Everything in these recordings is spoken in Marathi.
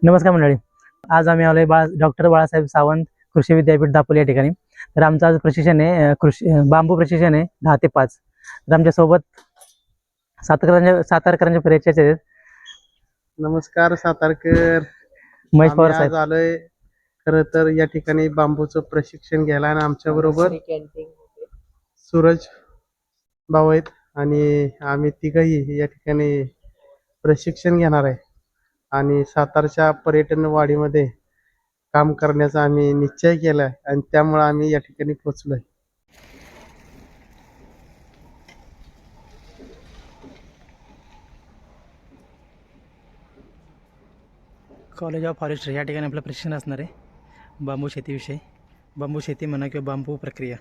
नमस्कार मंडळी. आज आम्ही आलोय डॉक्टर बाळासाहेब सावंत कृषी विद्यापीठ दापोली या ठिकाणी. तर आमचं आज प्रशिक्षण आहे बांबू प्रशिक्षण आहे 10 ते 5. तर आमच्यासोबत सातारकरांचे परिचय आहेत. नमस्कार सातारकर. महेश आम्ही पवार आज साहेब. आलोय खरं तर या ठिकाणी बांबूचं प्रशिक्षण घ्यायला आणि आमच्या बरोबर सूरज भाऊ आहेत आणि आम्ही तिघही या ठिकाणी प्रशिक्षण घेणार आहे आणि सातारच्या पर्यटन वाडीमध्ये काम करण्याचा आम्ही निश्चय केलाय आणि त्यामुळे आम्ही या ठिकाणी पोहोचलोय. कॉलेज ऑफ फॉरेस्ट्री या ठिकाणी आपलं प्रशिक्षण असणार आहे बांबू शेतीविषयी. बांबू शेती म्हणा किंवा बांबू प्रक्रिया,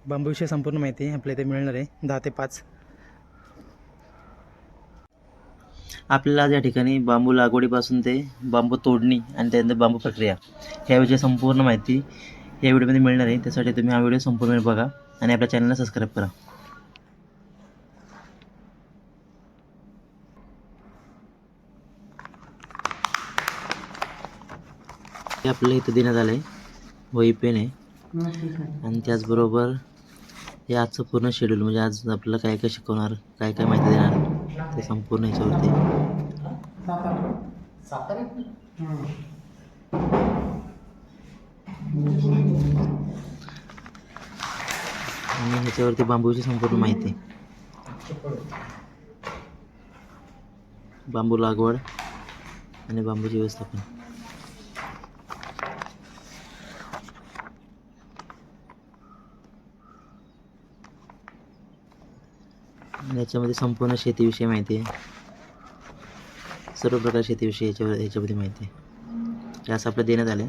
बांबूविषयी संपूर्ण माहिती आपल्या इथे मिळणार आहे 10 ते 5. आपल्याला या ठिकाणी बांबू लागवडीपासून ते बांबू तोडणी आणि त्यानंतर बांबू प्रक्रिया ह्याविषयी संपूर्ण माहिती या व्हिडिओमध्ये मिळणार आहे. त्यासाठी तुम्ही हा व्हिडिओ संपूर्ण बघा आणि आपल्या चॅनलला सबस्क्राईब करा. हे आपल्याला इथं देण्यात आलं आहे वही पेन आहे आणि त्याचबरोबर हे आजचं पूर्ण शेड्यूल, म्हणजे आज आपल्याला काय काय शिकवणार, काय काय माहिती देणार ते संपूर्ण ह्याच्यावरती. आणि ह्याच्यावरती बांबूची संपूर्ण माहिती, बांबू लागवड आणि बांबूचे व्यवस्थापन. याच्यामध्ये संपूर्ण शेतीविषयी माहिती आहे, सर्व प्रकार शेतीविषयी याच्यामध्ये माहिती आहे. हे असं आपलं देण्यात आलं.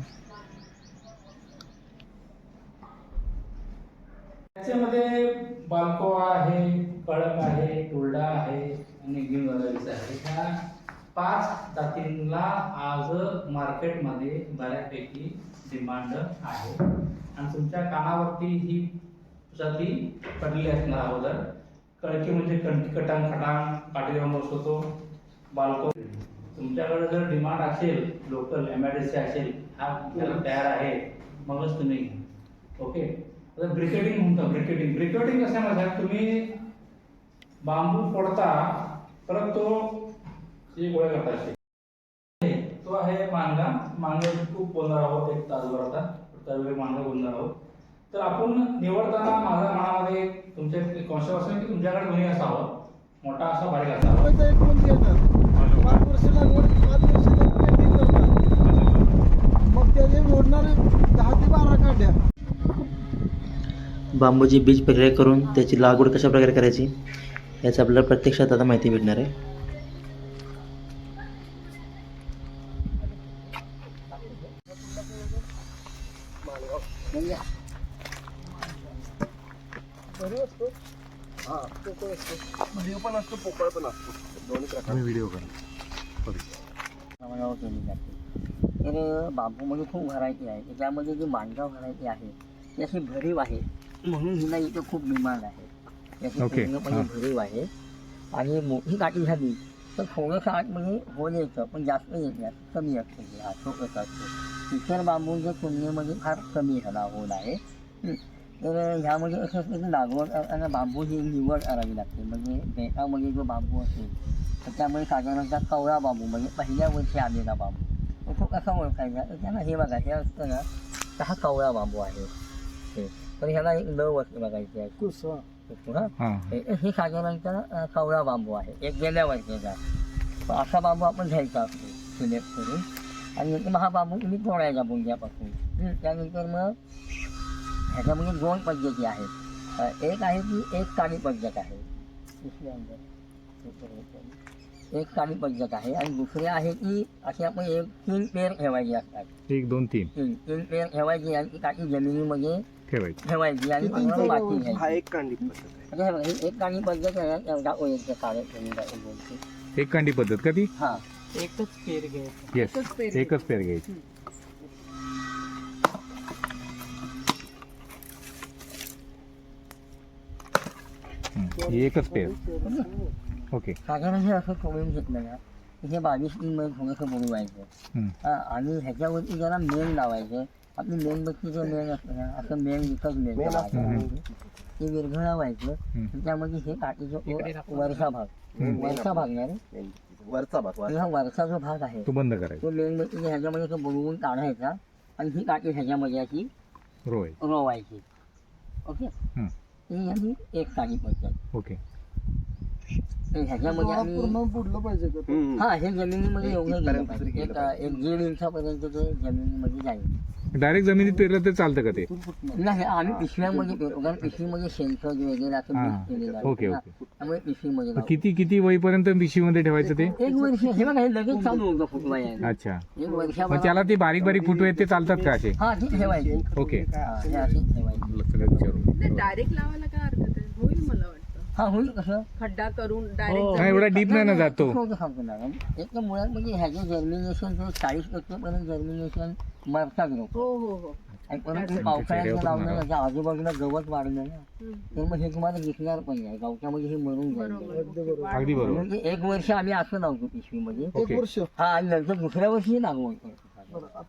त्याच्यामध्ये बालकोवा आहे, कळक आहे, टोलडा आहे आणि गिरवालीचा आहे. ह्या 5 जातींना आज मार्केटमध्ये बऱ्यापैकी डिमांड आहे आणि तुमच्या कानावरती ही जाती पडली असणार अगोदर. कळकी म्हणजे कटांग खटांग पाठीवर बसतो. बालको तुमच्याकडे जर डिमांड असेल, लोकल एमआयडीसी असेल, हा तयार आहे, मगच तुम्ही घ्या. ओके. आता ब्रिकेडिंग म्हणतो. ब्रिकेडिंग कशामध्ये तुम्ही बांबू फोडता, परत तो जे गोळ्या करता तो आहे मांगा खूप बोलणार आहोत 1 तासभर. आता त्यावेळी मांगा बोलणार आहोत. तर आपण निवडताना माझ्या मनामध्ये तुमचे कॉन्सेप्ट असेल की तुमच्याकडे दोन्ही असावं, मोठा असा बारीक असावा. मग त्याचे मोडणारे 10 ते 12 काढ्या. बांबूची बीज प्रक्रिया करून त्याची लागवड कशा प्रकारे करायची याचं आपल्याला प्रत्यक्षात आता माहिती भेटणार आहे. व्हिडिओ पण असतो, पोकळ पण असतो, दोन्ही प्रकार व्हिडिओ करा. तर बांबूमध्ये खूप व्हरायटी आहे. त्याच्यामध्ये जी मांडगाव व्हरायटी आहे ती अशी भरीव आहे, म्हणून हिला इथं खूप डिमांड आहे. त्याची पूर्णपणे भरीव आहे आणि मोठी काठी झाली तर थोडंसं आतमध्ये होल येतं, पण जास्त येत नाही, कमी असतं. हा छोटंसं असतो. इतर बांबूंच्या तुलनेमध्ये फार कमी ह्याला होल आहे. तर ह्यामध्ये असं असतं की लागवड करताना बांबूची निवड करावी लागते. म्हणजे बेटामध्ये जो बांबू असेल तर त्यामध्ये साधारणतः कवळा बांबू, म्हणजे पहिल्या वर्षी आलेला बांबू, तो कसा ओळखायचा. तर त्यांना हे बघा, हे असतं ना, तर हा कवळा बांबू आहे. तर ह्याला एक लव असते बघायची आहे, कुसवा. हे साधारणतः कवळा बांबू आहे, एक गेल्या वर्षाचा. असा बांबू आपण घ्यायचा असतो सिलेक्ट करून, आणि मग हा बांबू तुम्ही तोडायचा बुंग्यापासून. त्यानंतर मग ह्याच्यामध्ये 2 पद्धती आहेत. एक आहे की एक काळी पद्धत आहे, एक काळी पद्धत आहे, आणि दुसरी आहे की अशी आपण 3 पेर ठेवायची असतात. 1 2 3 3 पेर ठेवायची आणि ती काठी जमिनीमध्ये ठेवायची आणि माती घ्यायची. हा एक कांडी पद्धत आहे. ही एक काळी पद्धत आहे. एवढा ओळखते काळे एक कांडी पद्धत का ती? हा, एकच पेर घ्यायचं. येस, एकच पेर घ्यायची. ही एकच पेर. ओके. साधारण हे असं करून घेतलं ना हे 22 मध्ये थोडंसं बुडवायचं. हम्म. आणि ह्याच्यावरती जरा मेण लावायचं. आपली मेणबत्तीचं मेण असतं ना, असं मेण विकत मिळतं. ते विरघळावायचं. त्यामध्ये हे काठीचं वरचा भाग ना रे, हा वरचा जो भाग आहे तो बंद करायचा. तो मेणबत्तीच्या ह्याच्यामध्ये तो बुडवून काढायचा आणि ही काठी ह्याच्यामध्ये अशी रोय. रोवायची. ओके, हम्म. ही आम्ही एक काठी पडतात. ओके. ह्याच्यामध्ये आम्ही हा हे जमिनीमध्ये एवढं गेलं पाहिजे. एक 1.5 इंचापर्यंत ते जमिनीमध्ये जाईल. डायरेक्ट जमिनीत पेरलं तर चालतं का ते? नाही, आम्ही पिशव्यामध्ये पेरतो कारण पिशवीमध्ये शेणखत वगैरे असं हा. mix केलेलं आहे. ओके, हा. ओके. त्यामुळे पिशवीमध्ये लावतो. किती वयपर्यंत पिशवीमध्ये ठेवायचं ते? 1 वर्ष हे बघा, हे लगेच चालू होतं फुटवा यायला. अच्छा. 1 मग वर्षावर त्याला ते बारीक बारीक फुटवे आहेत ते चालतात का असे? हा ती ठेवायची. ओके. हा, हे अशी ठेवायची. सगळं विचारून. डायरेक्ट लावायला काय हरकत आहे? होईल मला वाटतं. हा होईल कसं खड्डा करून हा, डायरेक्ट एवढा डीप नाही ना जात तो. सांगतो मॅडम. एक तर मुळात म्हणजे ह्याचं जर्मिनेशन 40% पर्यंत जर्मिनेशन मरतात लोक. हो हो हो. आणि परंतु पावसाळ्यात लावलं त्याच्या आजूबाजूला गवत वाढलं ना, तर मग हे तुम्हाला दिसणार पण नाही. गावच्यामध्ये हे मरून जाईल. अगदी बरोबर. म्हणजे 1 वर्ष आम्ही असं लावतो पिशवीमध्ये. ओके. हा, आणि नंतर दुसऱ्या वर्षी लागवड करतो.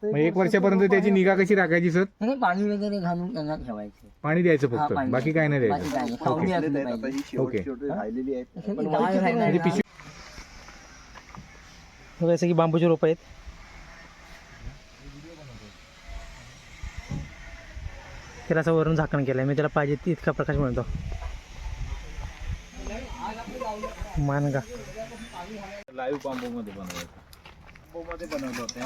मग 1 वर्षापर्यंत त्याची निगा कशी राखायची सर? हे पाणी वगैरे घालून त्यांना ठेवायचं. पाणी द्यायचं हा, फक्त, पाणी बाकी काय नाही बाकी द्यायचं. काय नाही. सावली असली पाहिजे. ओके. तसं ते गाळ राहिला म्हणजे ना, पिशवी बघा, जसं की बांबूचे रोपं आहेत. त्याला असं वरून झाकण केलं आहे. मी त्याला पाहिजे तितका प्रकाश मिळतो. मानगा लाईव्ह बांबूमध्ये बनवायचं. बांबूमध्ये बनवलं होतं.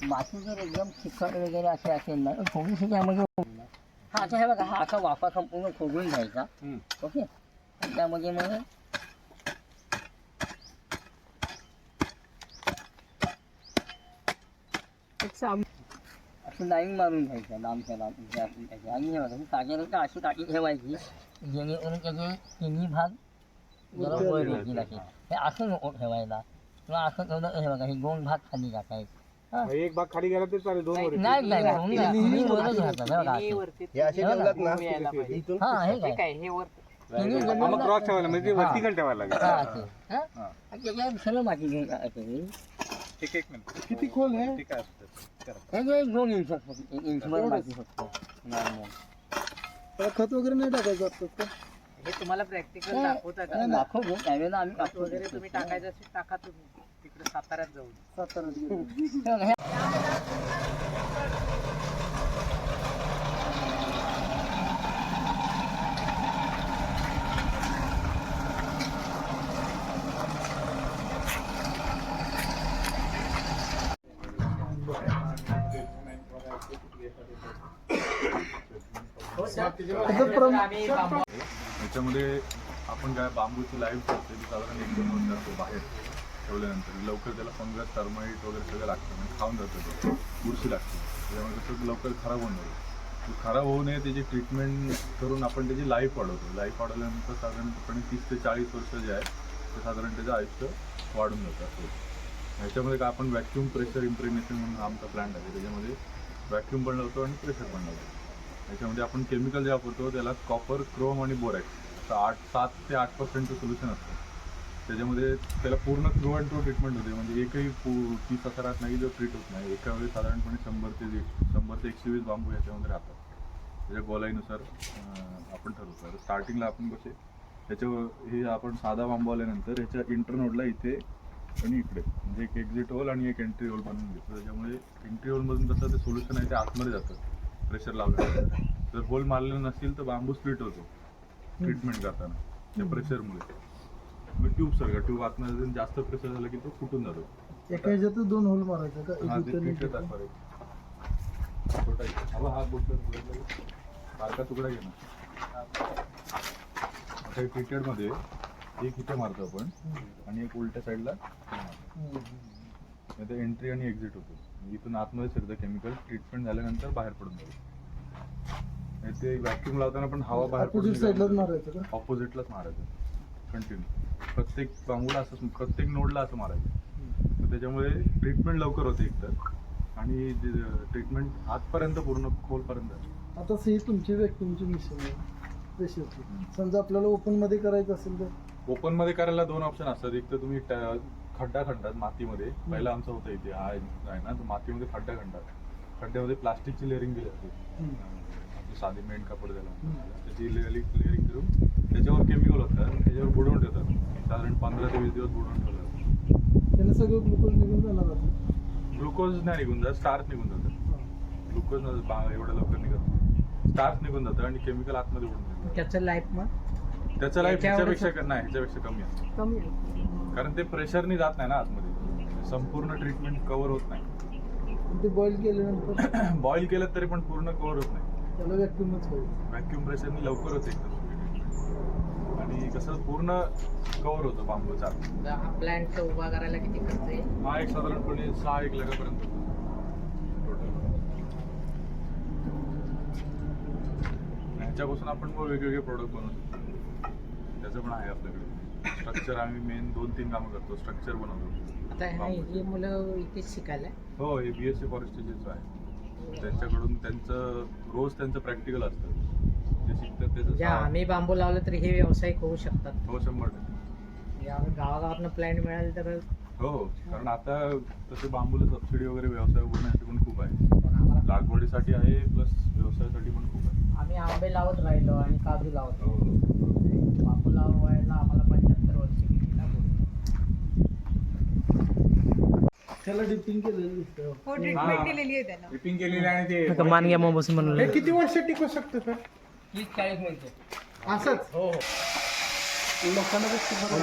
माती जर एकदम चिकट वगैरे असे असेल ना, तर थोडीशी त्यामध्ये हा आता हे बघा, हा असा वाफा संपूर्ण खोदून घ्यायचा. ओके, आणि त्यामध्ये मग असं लाईन मारून घ्यायचं लांबच्या लांब त्याची. आणि हे बघा, साधारणत अशी काठी ठेवायची जेणेकरून त्याचे तिन्ही भाग जरा वर येतील असे. हे असं नको ठेवायला, किंवा असं ठेवलं हे बघा, हे 2 भाग खाली टाकायचे. एक भाग खाली गेला तर चालेल. 2 नाही नाही नाही, वरच राहतात. हे बघा हा, हे काय तिन्ही जमिनीला- क्रॉस ठेवायला म्हणजे वर्टिकल ठेवायला लागेल. हा, ते. हा? आणि त्याच्यावर सरळ माती घेऊन टाकायची. एक मिनिट. किती खोल आहे? ठीक आहे. हे जे 2 इंच फक्त, 1 इंचभर माती फक्त नॉर्मल. खत वगैरे नाही टाकायचं. हे तुम्हाला प्रॅक्टिकल हे दाखवतात. दाखवतो त्यावेळेला आम्ही खत वगैरे तुम्ही टाकायचं असेल टाका तुम्ही तिकडे साताऱ्यात जाऊन. हे याच्यामध्ये आपण काय बांबूची लाईव्ह ठेवते ती साधारण 1-2 वर्ष जातो बाहेर ठेवल्यानंतर. लवकर त्याला फंगस टर्माइट वगैरे सगळं लागतं, म्हणजे खाऊन जातं ते, बुरशी लागते. त्याच्यामुळे कसं लवकर खराब होऊन जातं. खराब होऊ नये त्याची ट्रीटमेंट करून आपण त्याची लाईफ वाढवतो. लाईफ वाढवल्यानंतर साधारणपणे 30 ते 40 वर्ष जे आहे ते साधारण त्याचं आयुष्य वाढून जातं असं. ह्याच्यामध्ये काय आपण व्हॅक्यूम प्रेशर इम्प्रेग्नेशन म्हणून आमचा प्लांट आहे, त्याच्यामध्ये व्हॅक्यूम पण लावतो आणि प्रेशर पण लावतो. याच्यामध्ये आपण केमिकल जे वापरतो त्याला कॉपर, क्रोम आणि बोरॅक्स असं 7 ते 8% सोल्युशन असतं. त्याच्यामध्ये त्याला पूर्ण थ्रू अँड थ्रू ट्रीटमेंट होते, म्हणजे एकही पीस असा राहत नाही जो ट्रीट होत नाही. एका वेळी साधारणपणे 100 ते 120 बांबू याच्यामध्ये राहतात. त्याच्या गोलाईनुसार आपण ठरवतो. आता स्टार्टिंगला आपण कसे ह्याच्या हे आपण साधा बांबू आल्यानंतर ह्याच्या इंटरनोडला इथे आणि इकडे म्हणजे एक एक्झिट होल आणि एक एंट्री होल बनवून घेतो. त्याच्यामुळे एंट्री होलमधून कसं ते सोल्युशन आहे ते आतमध्ये जातं प्रेशर लावल्यानंतर. जर होल मारलेलं नसेल तर बांबू स्प्लिट होतो ट्रीटमेंट करताना त्या प्रेशरमुळे. ट्यूब सारखा ट्यूब आतमध्ये जास्त प्रेशर झालं की तो फुटून जातो. एका ह्याच्यात 2 होल मारायचं का? हा ते ट्रीटेड आहे. छोटा हवा हा बोटला सारखा तुकडा घे ना. आता ट्रीटेडमध्ये एक इथे मारतो आपण आणि एक उलट्या साईडला ते एंट्री आणि एक्झिट होतो. इथून आतमध्ये शिरतं केमिकल. ट्रीटमेंट झाल्यानंतर बाहेर पडून जातो. ते व्हॅक्यूम लावताना पण हवा बाहेर पडून साईडलाच मारायचं का? ऑपोजिटलाच मारायचं कंटिन्यू. प्रत्येक बांबूला असं, प्रत्येक नोडला असं मारायचं. तर त्याच्यामुळे ट्रीटमेंट लवकर होते एकतर, आणि ट्रीटमेंट आतपर्यंत पूर्ण खोलपर्यंत आता ही तुमची व्यक्तींची मिशन आहे रेषेची. समजा आपल्याला ओपनमध्ये करायचं असेल तर ओपन मध्ये करायला दोन ऑप्शन असतात. एक तर तुम्ही खड्डा खणतात मातीमध्ये. पहिला आमचं होतं इथे हा आहे ना, तर मातीमध्ये खड्डा खणतात. खड्ड्यामध्ये प्लास्टिकची लेअरिंग केली जाते. आपली साधी मेंढ कापड त्याला त्याची लेअरिंग करून त्याच्यावर केमिकल होतात, त्याच्यावर बुडवून ठेवतात. साधारण 15 ते 20 दिवस बुडवून ठेवतात. त्याला सगळं ग्लुकोज निघून जाणार आता. ग्लुकोज नाही निघून जात, स्टार्च निघून जातं. ग्लुकोज एवढं लवकर निघत नाही. स्टार्च निघून जातं आणि केमिकल आतमध्ये बुडून जातं. त्याचं लाईफ मग त्याचं लाईफ ह्याच्यापेक्षा कमी असतं. कमी आहे. कारण ते प्रेशरनी जात नाही ना आतमध्ये. संपूर्ण ट्रीटमेंट कव्हर होत नाही. ते बॉईल केल्यानंतर बॉईल केलं तरी पण पूर्ण कव्हर होत नाही. त्याला व्हॅक्युमच पाहिजे. व्हॅक्युम प्रेशरनी लवकर होते एकदम. आणि कसं पूर्ण कव्हर होतं बांबूचा. हा प्लॅन्ट उभा करायला किती खर्च येईल? हा एक साधारणपणे 6-1 लाखापर्यंत होतो टोटल. ह्याच्यापासून आपण मग वेगवेगळे प्रोडक्ट बनवू शकतो. त्याचं पण आहे आपल्याकडे. स्ट्रक्चर आम्ही मेन 2-3 कामं करतो. स्ट्रक्चर बनवतो. आता ही मुलं इथेच शिकायला हो, हे BSc फॉरेस्ट्रीचेच आहे. त्यांच्याकडून रोज त्यांचं प्रॅक्टिकल असतं. जे शिकतात त्याचं आम्ही बांबू लावलं तर हे व्यावसायिक होऊ शकतात. हो 100%. गावागावातनं प्लॅन्ट मिळाले तर हो, कारण आता तसे बांबूला सबसिडी वगैरे व्यवसाय उघडण्यासाठी पण खूप आहे. लागवडीसाठी आहे प्लस व्यवसायासाठी पण खूप आहे. आम्ही आंबे लावत राहिलो आणि काजू लावत हो. बांबू लावायला आम्हाला 75 वर्ष गेली ना. त्याला डिपिंग केलेलं दिसतं. हो ट्रीटमेंट केलेली आहे त्याला. ड्रिपिंग केलेली आणि ते आता मानग्या मग बसून बनवलं. हे किती वर्ष टिकू शकतं सर? 30-40 मिनिटं. असंच हो लोकांना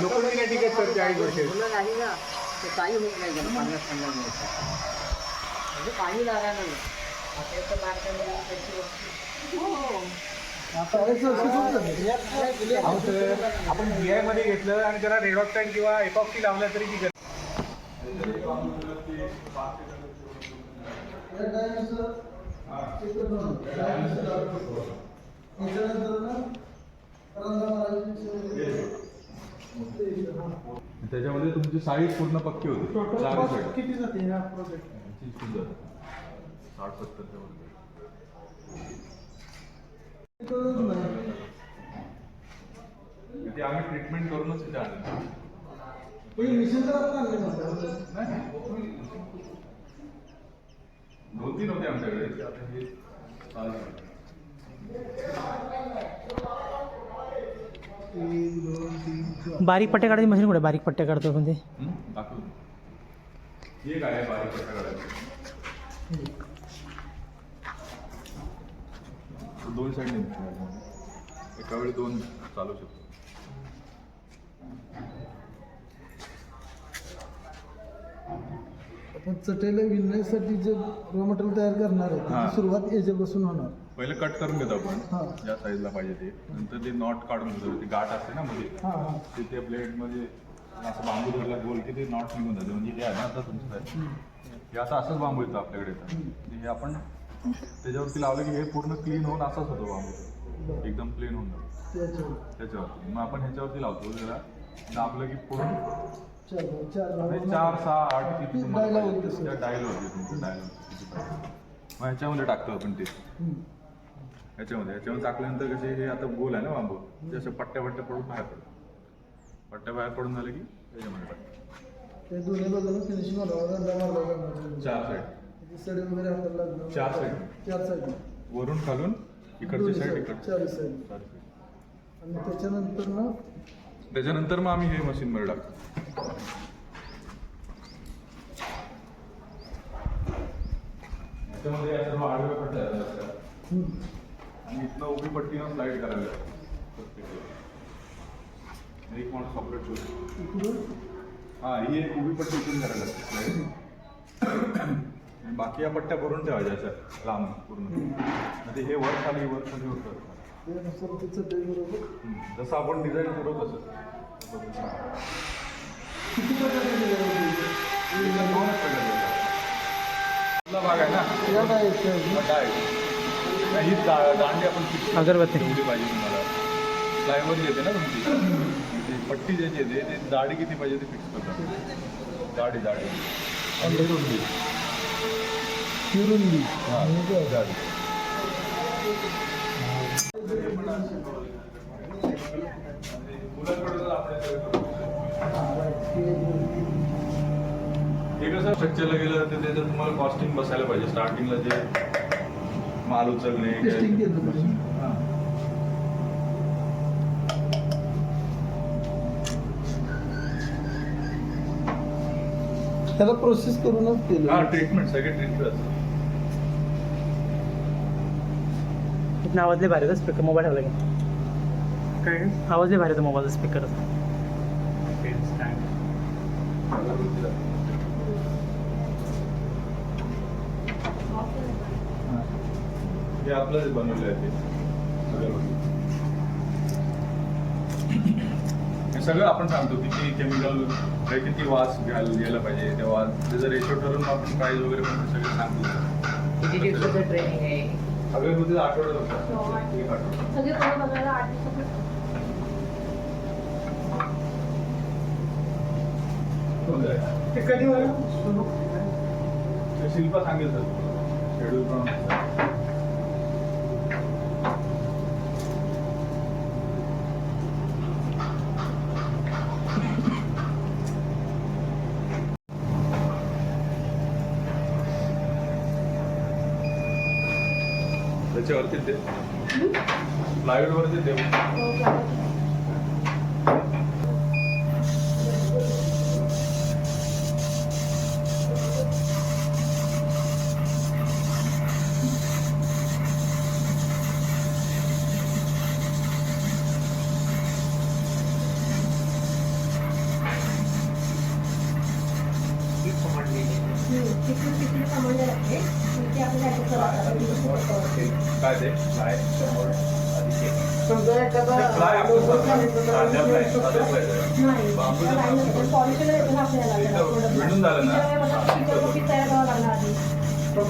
लोकांनी नाही टिकत सर 40 वर्ष. मुलं नाही ना ते काही होत नाही त्याला 50-50 मिनिटं. म्हणजे पाणी लागायला नाही. आता एका बारकाईमध्ये त्याची आपण GI मध्ये घेतलं आणि त्याला रेडॉक्टाईन किंवा एपॉक्सी लावला तरी टिकत. त्याच्यामध्ये तुमची साईज पूर्ण पक्की होती. 4 साईड किती जाते ह्या प्रोजेक्ट? 60-70 वर. ते आम्ही ट्रीटमेंट करूनच इथे आणलं. मिशन तर आपण आणले नव्हतं. नाही 2-3 होते आमच्याकडे. आता हे 6 झाले. 1, 2, 3, 4. बारीक पट्ट्या काढायची मशीन कुठे? बारीक पट्ट्या काढतो पण ते दाखवतो. हे काय आहे बारीक पट्टा काढायचं. 2 साईडने एका वेळी 2 चालू शकतो. आपण चटेला विणण्यासाठी जे रॉ मटेरियल तयार करणार आहे हां. त्याची सुरुवात याच्यापासून होणार. पहिलं कट करून घेतो आपण हां. ज्या साईजला पाहिजे ते. नंतर ते नॉट काढून घेतो. ती गाठ असते ना मध्ये, हां हां. ते ब्लेडमध्ये असं बांबू धरला गोल की ते नॉट निघून जाते. म्हणजे हे आहे ना आता तुमचं आहे. हे आता असंच बांबू येतं आपल्याकडे येतं. म्हणजे हे आपण त्याच्यावरती लावलं की हे पूर्ण क्लीन होऊन असाच होतो बांबू. एकदम प्लेन होऊन जातो त्याच्यावरती. मग आपण ह्याच्यावरती लावतो. जरा दाबलं की पूर्ण 4, 6, 8 किती तुम्हाला पाहिजे त्या डायल होते. तुमचं डायल किती पाहिजे मग ह्याच्यामध्ये टाकतो आपण ते. ह्याच्यामध्ये टाकल्यानंतर कसे हे आता गोल आहे ना बांबू, ते असं पट्ट्या पडून बाहेर पडतं. पट्ट्या बाहेर पडून झालं की त्याच्यामध्ये टाकतो. ते दोन्ही बाजूला फिनिशिंग होणार. 4 साईड सडे वगैरे हाताला लागणार. 4 साईड 4 साईड वरून खालून इकडची साईड इकडची 4 साईड. 4 साईड. आणि त्याच्यानंतर ना त्याच्यानंतर मग आम्ही हे मशीनमध्ये टाकतो. त्याच्यामध्ये या सर्व आडव्या पट्ट्या असतात आणि इथनं उभी पट्टीनं स्लाईड करायला लागतं. एक माणूस ऑपरेट होतो. हां, ही एक उभी पट्टी इथून करायला लागते स्लाईड. बाकी या पट्ट्या भरून ठेवायच्या अशा लांब पूर्ण. म्हणजे हे वर खाली होतं. जसं आपण डिझाईन करू तसं. भाग आहे ना ही दांडी आपण अगरबत्ती ठेवली पाहिजे तुम्हाला. फ्लायवर येते ना तुमची पट्टी ज्याची येते ते जाडी किती पाहिजे ते फिक्स करतात. जाडी आणि रुंदी. फिरून हां जाडी हे कसं स्ट्रक्चरला गेलं तर त्याच्यात तुम्हाला कॉस्टिंग बसायला पाहिजे. स्टार्टिंगला जे माल उचलणे टेस्टिंग केलं पाहिजे. त्याला प्रोसेस करूनच केलं. हा ट्रीटमेंट सगळे ट्रीटमेंट असतं. इथनं आवाजले भारी होता स्पीकर मोबाईल ठेवला की काय आवाजले भारी होता मोबाईलचा स्पीकर. हे आपलंच बनवलं आहे ते हे सगळं आपण सांगतो किती केमिकल किती वास घ्यायला पाहिजे. त्या वास त्याचा रेशो ठरवून आपण प्राईस वगैरे पण सगळं सांगतो. किती दिवसाचं ट्रेनिंग आहे? सगळे होते आठवड्यात होतं. एक आठवडा सगळे कोण बघायला 8 दिवसात ते कधी सुरू शिल्पा सांगेल सर शेड्यूल प्रमाणे. त्याच्यावरती ते प्लायवूड वरती देऊ. किती सामान्य लागते ते आपल्याला काय ते फ्लाय समजा एखादा फ्लाय आपण साध्या फ्लाय साध्या फ्लाय मिळून झालं ना.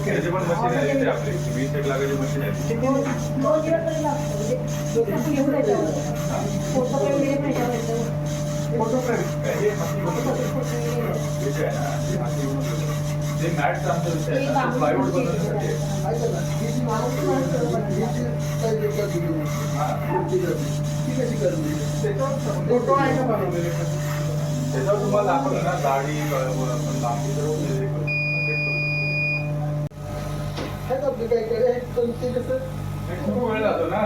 त्याचे पण मशीन आहे इथे आपली 20 एक लाखाची मशीन आहे. ते मॅटचं आमचं विषय आहे. प्लायवूड बनवण्यासाठी फोटो आहे का बनवलेले? त्याच्यावर तुम्हाला दाखवलं ना गाडी लांबी तर आहेत आपले काही काही आहेत पण ते कसं खूप वेळ जातो ना.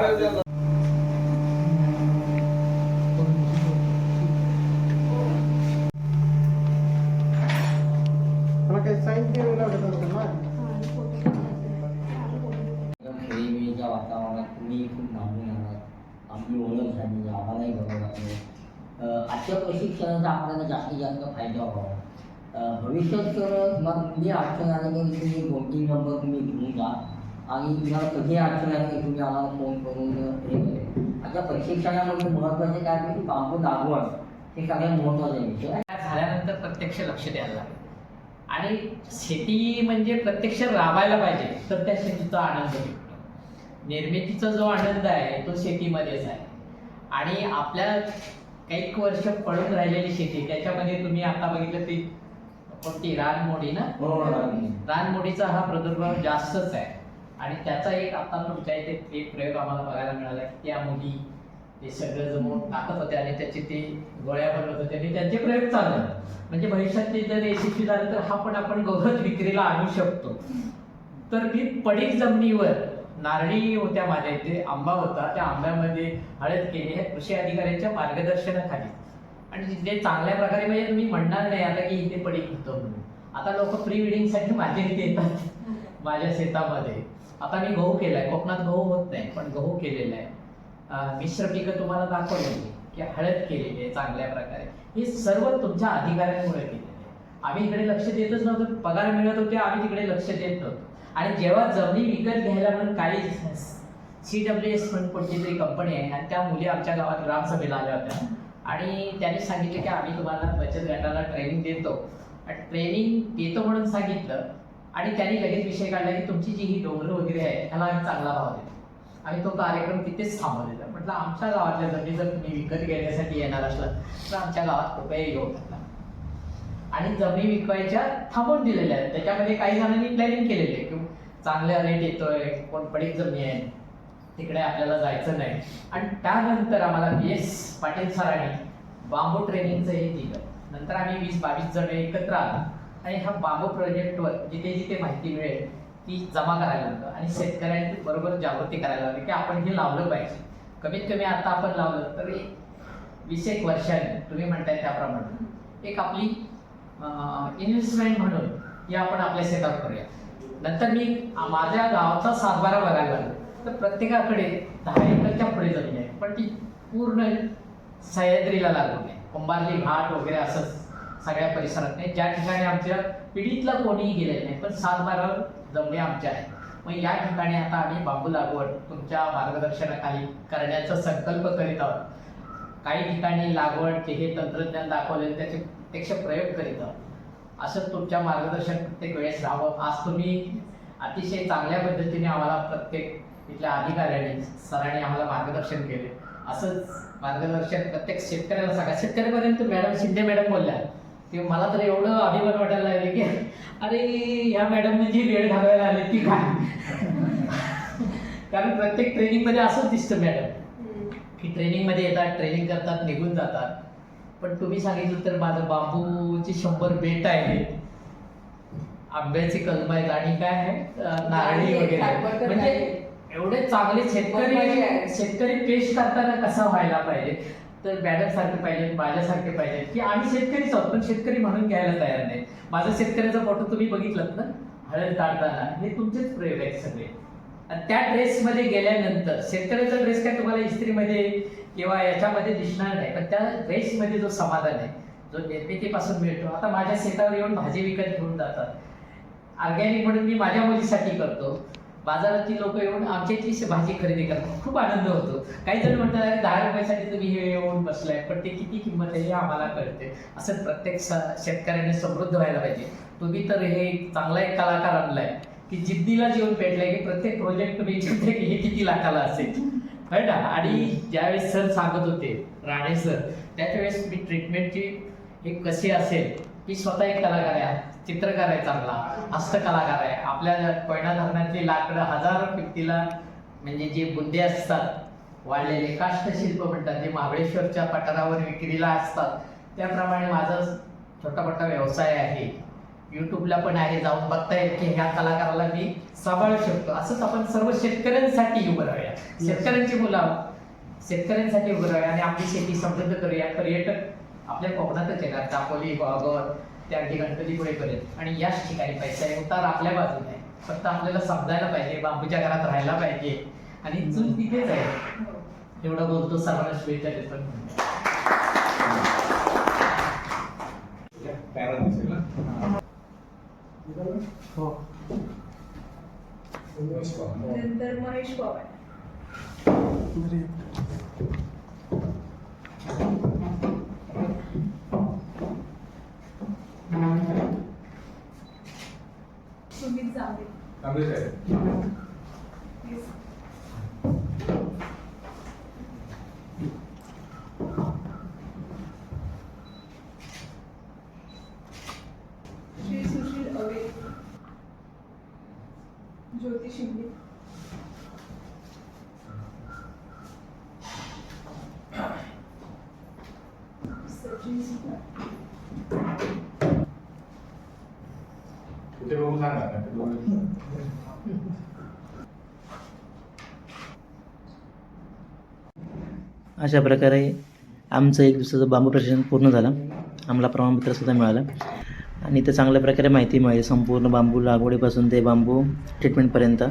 मला काही साईन केलेलं लागत असेल ना. खेळीमेळीच्या वातावरणात तुम्ही खूप घालून येणार, आपली ओळख झाली, आम्हालाही बरं वाटलं. आजच्या प्रशिक्षणाचा आपल्याला जास्तीत जास्त फायदा व्हावा. भविष्यात तर मग तुम्ही अडचण आली की तुम्ही 2-3 नंबर तुम्ही घेऊन जा आणि तुम्हाला कधी अडचण आली की तुम्ही आम्हाला फोन करून हे करेल. आता प्रशिक्षणामध्ये महत्त्वाचे काय की बांबू लागवड हे सगळ्यात महत्त्वाचा विषय. झाल्यानंतर प्रत्यक्ष लक्ष द्यायला लागेल. आणि शेती म्हणजे प्रत्यक्ष राबायला पाहिजे तर त्या शेतीचा आनंद भेटतो. निर्मितीचा जो आनंद आहे तो शेतीमध्येच आहे. आणि आपल्या काही वर्ष पडून राहिलेली शेती त्याच्यामध्ये तुम्ही आता बघितलं ती कोणती रानमोडी ना. रानमोडीचा हा प्रादुर्भाव जास्तच आहे. आणि त्याचा एक आता तुमच्या इथे एक प्रयोग आम्हाला बघायला मिळाला की त्या मुली ते सगळं जमवून टाकत होते आणि त्याचे ते गोळ्या बनवत होते आणि त्यांचे प्रयोग चालू आहेत. म्हणजे भविष्यात ते जर यशस्वी झालं तर हा पण आपण गवत विक्रीला आणू शकतो. तर मी पडीक जमिनीवर नारळी होत्या माझ्या इथे, आंबा होता, त्या आंब्यामध्ये हळद केली आहे कृषी अधिकाऱ्यांच्या मार्गदर्शनाखाली. आणि तिथे चांगल्या प्रकारे म्हणजे तुम्ही म्हणणार नाही आता की इथे पडीक होतं म्हणून. आता लोक प्री वेडिंगसाठी माझ्या इथे येतात माझ्या शेतामध्ये. आता मी गहू केलाय, कोकणात गहू होत नाही पण गहू केलेला आहे. मिश्र पिकं तुम्हाला दाखवलेली की हळद केलेली आहे चांगल्या प्रकारे. हे सर्व तुमच्या अधिकाऱ्यांमुळे केलेलं आहे. आम्ही इकडे लक्ष देतच नव्हतो, पगार मिळत होते आम्ही तिकडे लक्ष देत नव्हतो. आणि जेव्हा जमिनी विकत घ्यायला म्हणून काही CWS म्हणून कोणती तरी कंपनी आहे आणि त्या मुली आमच्या गावात ग्रामसभेला आल्या होत्या आणि त्यांनी सांगितले की आम्ही तुम्हाला बचत गटाला ट्रेनिंग देतो. ट्रेनिंग देतो म्हणून सांगितलं आणि त्यांनी लगेच विषय काढला की तुमची जी ही डोंगर वगैरे आहे त्याला आम्ही चांगला भाव देतो. आणि तो कार्यक्रम तिथेच थांबवलेला. म्हटलं आमच्या गावातल्या जमिनी जर तुम्ही विकत घेण्यासाठी येणार असला तर आमच्या गावात कृपया येऊ शकता. आणि जमिनी विकवायच्या थांबवून दिलेल्या आहेत. त्याच्यामध्ये काही जणांनी प्लॅनिंग केलेली आहे की चांगल्या रेट येतोय, कोण पडीक जमिनी आहे तिकडे आपल्याला जायचं नाही. आणि त्यानंतर आम्हाला PS पाटील सरांनी बांबू ट्रेनिंगचं हे दिलं. नंतर आम्ही 20-22 जण एकत्र आलो आणि ह्या बांबू प्रोजेक्टवर जिथे जिथे माहिती मिळेल ती जमा करायला लागलं आणि शेतकऱ्यांची बरोबर जागृती करायला लागली की आपण हे लावलं पाहिजे. कमीत कमी आता आपण लावलं तर 20-21 वर्षांनी तुम्ही म्हणताय त्याप्रमाणे एक आपली इन्व्हेस्टमेंट म्हणून हे आपण आपल्या शेतात करूया. नंतर मी माझ्या गावाचा सातबारा बघायला लागलो तर प्रत्येकाकडे 10 एकरच्या पुढे जमीन आहे, पण ती पूर्ण सह्याद्रीला लागून आहे. कुंभारली घाट वगैरे असं सगळ्या परिसरात नाही, ज्या ठिकाणी आमच्या पिढीतला कोणीही गेलेलं नाही, पण 7-12 जमिनी आमच्या आहेत. मग या ठिकाणी आता आम्ही बांबू लागवड तुमच्या मार्गदर्शनाखाली करण्याचा संकल्प करीत आहोत. काही ठिकाणी लागवड हे तंत्रज्ञान दाखवले त्याचे प्रत्यक्ष प्रयोग करीत आहोत. असं तुमच्या मार्गदर्शन प्रत्येक वेळेस राहावं. आज तुम्ही अतिशय चांगल्या पद्धतीने आम्हाला प्रत्येक इथल्या अधिकाऱ्यांनी सरांनी आम्हाला मार्गदर्शन केले. असंच मार्गदर्शन प्रत्येक शेतकऱ्याला सांगा. शेतकऱ्यापर्यंत मॅडम शिंदे मॅडम बोलल्या ते मला तर एवढं अभिमान वाटायला लागले की अरे ह्या मॅडम म्हणजे वेळ घालवायला आले की काय. कारण प्रत्येक ट्रेनिंगमध्ये असंच दिसतं मॅडम की ट्रेनिंगमध्ये येतात, ट्रेनिंग करतात, निघून जातात. पण तुम्ही सांगितलं तर माझं बांबूची 100 बेट आहे, आंब्याची कलम आहेत आणि काय आहे नारळी वगैरे. म्हणजे एवढे चांगले शेतकरी पेश करताना कसा व्हायला पाहिजे तर मॅडम सारखे पाहिजे, माझ्यासारखे पाहिजे की आम्ही शेतकरीच आहोत पण शेतकरी म्हणून घ्यायला तयार नाही. माझा शेतकऱ्याचा फोटो तुम्ही बघितलात ना हळद काढताना, हे तुमचेच प्रयोग आहेत सगळे. आणि त्या ड्रेसमध्ये गेल्यानंतर शेतकऱ्याचा ड्रेस काय तुम्हाला इस्त्रीमध्ये किंवा याच्यामध्ये दिसणार नाही, पण त्या ड्रेसमध्ये जो समाधान आहे जो निर्मितीपासून मिळतो. आता माझ्या शेतावर येऊन भाजी विकत घेऊन जातात, ऑर्गॅनिक म्हणून मी माझ्या मुलीसाठी करतो. बाजारातील लोक येऊन आमच्या इथली भाजी खरेदी करतात, खूप आनंद होतो. काही जण म्हणतात अरे 10 रुपयासाठी तुम्ही हे येऊन बसलाय, पण ते किती किंमत आहे हे आम्हाला कळते. असं प्रत्येक शेतकऱ्याने समृद्ध व्हायला पाहिजे. तुम्ही तर हे चांगला एक कलाकार आणलाय की जिद्दीला जेवण पेटलाय की प्रत्येक प्रोजेक्ट तुम्ही विचारते की हे किती लाखाला असेल है ना. आणि ज्यावेळेस सर सांगत होते राणे सर त्यावेळेस मी ट्रीटमेंटची हे कशी असेल की स्वतः एक कलाकार आहे, चित्रकार आहे, चांगला हस्तकलाकार आहे. आपल्या कोयना धरणाची लाकडं हजारो किमतीला म्हणजे जे बुंदे असतात वाढलेले काष्टशिल्प म्हणतात जे महाबळेश्वरच्या पठारावर विक्रीला असतात, त्याप्रमाणे माझा छोटा मोठा व्यवसाय आहे. यूट्यूबला पण आहे, जाऊन बघतायत की ह्या कलाकाराला मी सांभाळू शकतो. असंच आपण सर्व शेतकऱ्यांसाठी उभं राहूया, शेतकऱ्यांची मुलं शेतकऱ्यांसाठी उभं राहूया आणि आपली शेती समृद्ध करूया. पर्यटक आपल्या कोकणातच येणार, दापोली, वाघोर त्या अगदी गणपतीपुळे पर्यंत. आणि याच ठिकाणी पैसा आहे, उतार आपल्या बाजूने आहे. फक्त आपल्याला समजायला पाहिजे, बांबूच्या घरात राहायला पाहिजे आणि चूल तिथेच आहे. एवढं बोलतो सर्वांना शुभेच्छा देतो. नंतर महेश पवार. सुमित जांभे. श्री सुशील अवे. ज्योती शिंदे. सचिन सुतार. अशा प्रकारे आमचं 1 दिवसाचं बांबू प्रशिक्षण पूर्ण झालं. आम्हाला प्रमाणपत्रसुद्धा मिळालं आणि ते चांगल्या प्रकारे माहिती मिळाली संपूर्ण बांबू लागवडीपासून ते बांबू ट्रीटमेंटपर्यंत.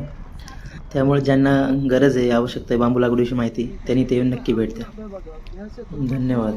त्यामुळे ज्यांना गरज आहे, आवश्यकता आहे बांबू लागवडीची माहिती, त्यांनी ते येऊन नक्की भेट द्या. धन्यवाद.